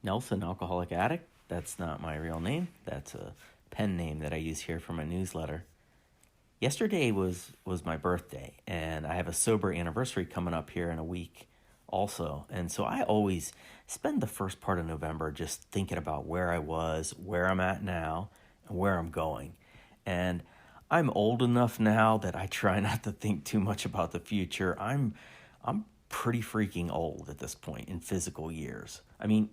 Nelson, alcoholic addict. That's not my real name. That's a pen name that I use here for my newsletter. Yesterday was my birthday, and I have a sober anniversary coming up here in a week also. And so I always spend the first part of November just thinking about where I was, where I'm at now, and where I'm going. And I'm old enough now that I try not to think too much about the future. I'm pretty freaking old at this point in physical years. I mean,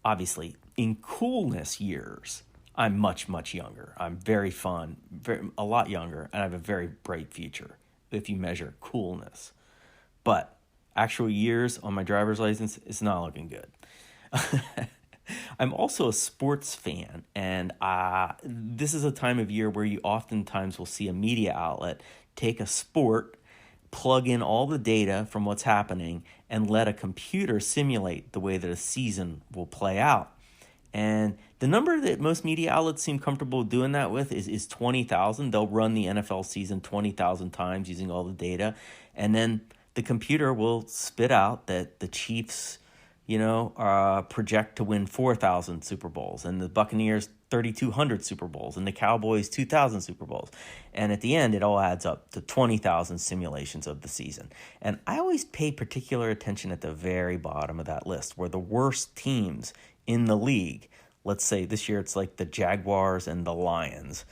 obviously, in coolness years, I'm much, much younger. I'm very fun, a lot younger, and I have a very bright future if you measure coolness. But actual years on my driver's license is not looking good. I'm also a sports fan, and this is a time of year where you oftentimes will see a media outlet take a sport, plug in all the data from what's happening, and let a computer simulate the way that a season will play out. And the number that most media outlets seem comfortable doing that with is 20,000. They'll run the NFL season 20,000 times using all the data. And then the computer will spit out that the Chiefs, project to win 4,000 Super Bowls, and the Buccaneers 3,200 Super Bowls, and the Cowboys 2,000 Super Bowls. And at the end, it all adds up to 20,000 simulations of the season. And I always pay particular attention at the very bottom of that list, where the worst teams in the league, let's say this year it's like the Jaguars and the Lions.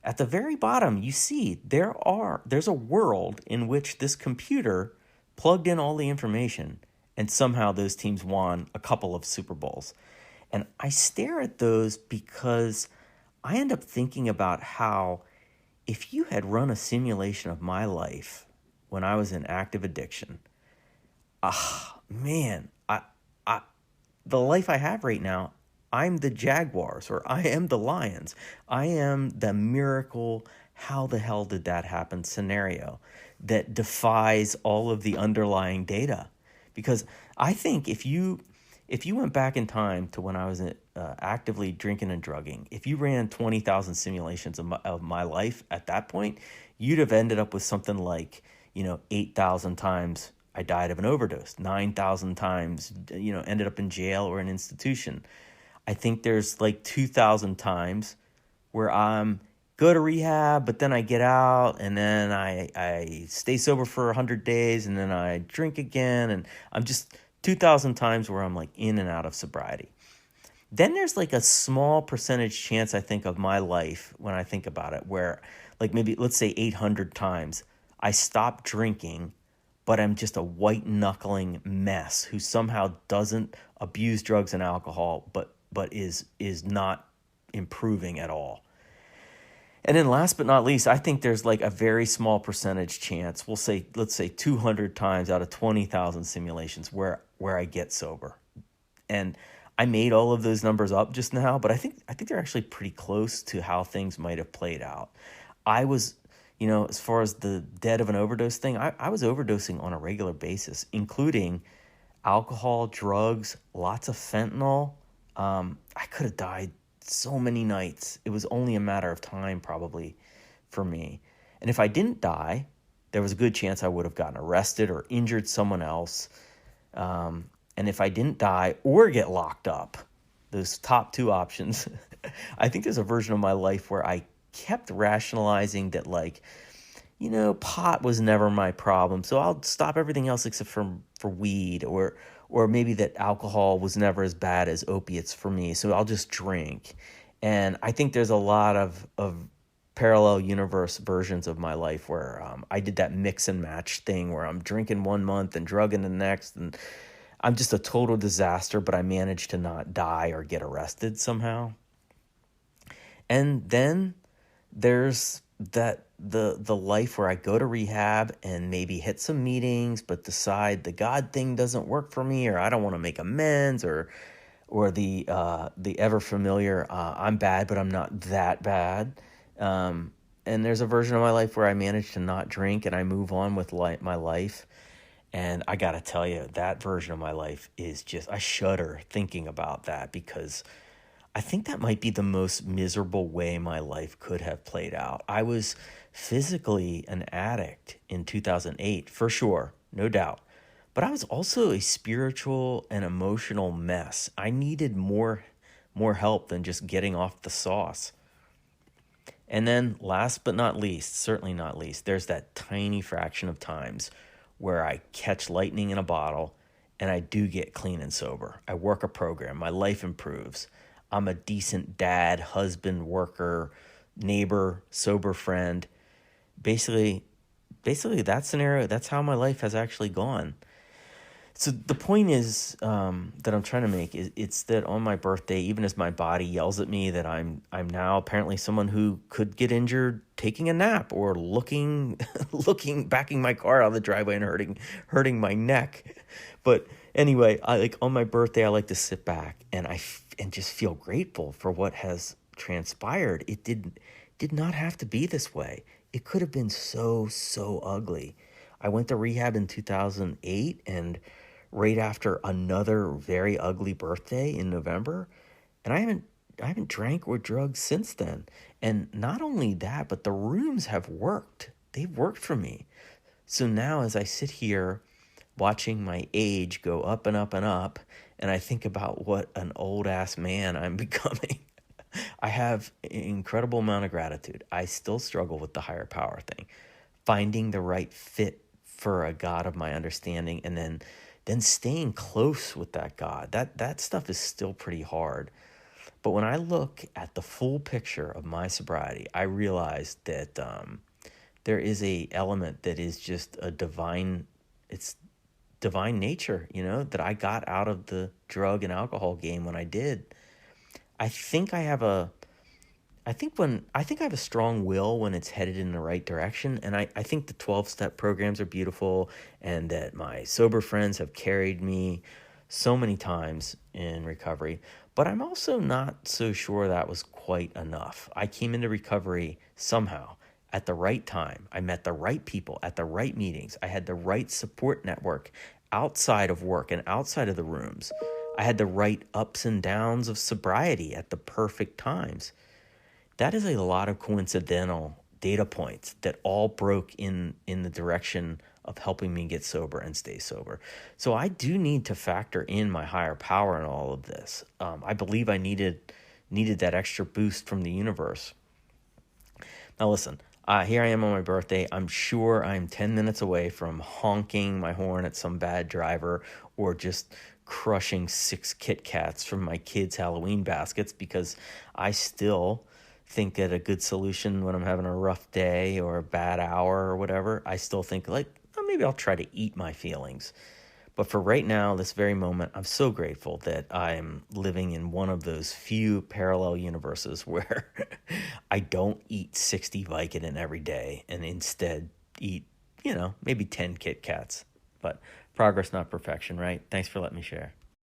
At the very bottom, you see there's a world in which this computer plugged in all the information, and somehow those teams won a couple of Super Bowls. And I stare at those because I end up thinking about how if you had run a simulation of my life when I was in active addiction, man, the life I have right now, I'm the Jaguars, or I am the Lions. I am the miracle, how the hell did that happen scenario that defies all of the underlying data. Because I think if you went back in time to when I was actively drinking and drugging, if you ran 20,000 simulations of my life at that point, you'd have ended up with something like, 8,000 times I died of an overdose, 9,000 times, ended up in jail or an institution. I think there's like 2,000 times where I'm go to rehab, but then I get out, and then I stay sober for 100 days, and then I drink again, and I'm just 2,000 times where I'm like in and out of sobriety. Then there's like a small percentage chance, I think, of my life when I think about it, where like maybe let's say 800 times I stop drinking, but I'm just a white-knuckling mess who somehow doesn't abuse drugs and alcohol, but is not improving at all. And then last but not least, I think there's like a very small percentage chance, let's say 200 times out of 20,000 simulations where I get sober. And I made all of those numbers up just now, but I think they're actually pretty close to how things might have played out. I was, as far as the dead of an overdose thing, I was overdosing on a regular basis, including alcohol, drugs, lots of fentanyl. I could have died so many nights. It was only a matter of time probably for me. And if I didn't die, there was a good chance I would have gotten arrested or injured someone else. And if I didn't die or get locked up, those top two options, I think there's a version of my life where I kept rationalizing that pot was never my problem, so I'll stop everything else except for weed, or maybe that alcohol was never as bad as opiates for me, so I'll just drink. And I think there's a lot of parallel universe versions of my life where I did that mix and match thing where I'm drinking 1 month and drugging the next, and I'm just a total disaster, but I managed to not die or get arrested somehow. And then there's the life where I go to rehab and maybe hit some meetings, but decide the God thing doesn't work for me, or I don't want to make amends, or the ever familiar I'm bad, but I'm not that bad. And there's a version of my life where I manage to not drink and I move on with my life. And I gotta tell you, that version of my life is just, I shudder thinking about that, because I think that might be the most miserable way my life could have played out. I was physically an addict in 2008, for sure, no doubt. but I was also a spiritual and emotional mess. I needed more help than just getting off the sauce. And then last but not least, certainly not least, there's that tiny fraction of times where I catch lightning in a bottle and I do get clean and sober. I work a program, my life improves. I'm a decent dad, husband, worker, neighbor, sober friend. Basically, that scenario, that's how my life has actually gone. So the point is that I'm trying to make is it's that on my birthday, even as my body yells at me that I'm now apparently someone who could get injured taking a nap or looking backing my car out of the driveway and hurting my neck. But anyway, I like on my birthday I like to sit back and and just feel grateful for what has transpired. It did not have to be this way. It could have been so ugly. I went to rehab in 2008 and right after another very ugly birthday in November, and I haven't drank or drugged since then. And not only that, but the rooms have worked. They've worked for me. So now as I sit here watching my age go up and up and up, and I think about what an old ass man I'm becoming, I have an incredible amount of gratitude. I still struggle with the higher power thing, finding the right fit for a God of my understanding, and then staying close with that God. That stuff is still pretty hard. But when I look at the full picture of my sobriety, I realize that there is a element that is just it's divine nature, that I got out of the drug and alcohol game when I did. I think I have a I think I have a strong will when it's headed in the right direction. And I think the 12-step programs are beautiful and that my sober friends have carried me so many times in recovery. But I'm also not so sure that was quite enough. I came into recovery somehow at the right time. I met the right people at the right meetings. I had the right support network outside of work and outside of the rooms. I had the right ups and downs of sobriety at the perfect times. That is a lot of coincidental data points that all broke in the direction of helping me get sober and stay sober. So I do need to factor in my higher power in all of this. I believe I needed that extra boost from the universe. Now listen, here I am on my birthday. I'm sure I'm 10 minutes away from honking my horn at some bad driver or just crushing 6 Kit Kats from my kids' Halloween baskets, because I still think that a good solution when I'm having a rough day or a bad hour or whatever, I still think like, oh, maybe I'll try to eat my feelings. But for right now, this very moment, I'm so grateful that I'm living in one of those few parallel universes where I don't eat 60 Vicodin every day and instead eat, maybe 10 Kit Kats. But progress, not perfection, right? Thanks for letting me share.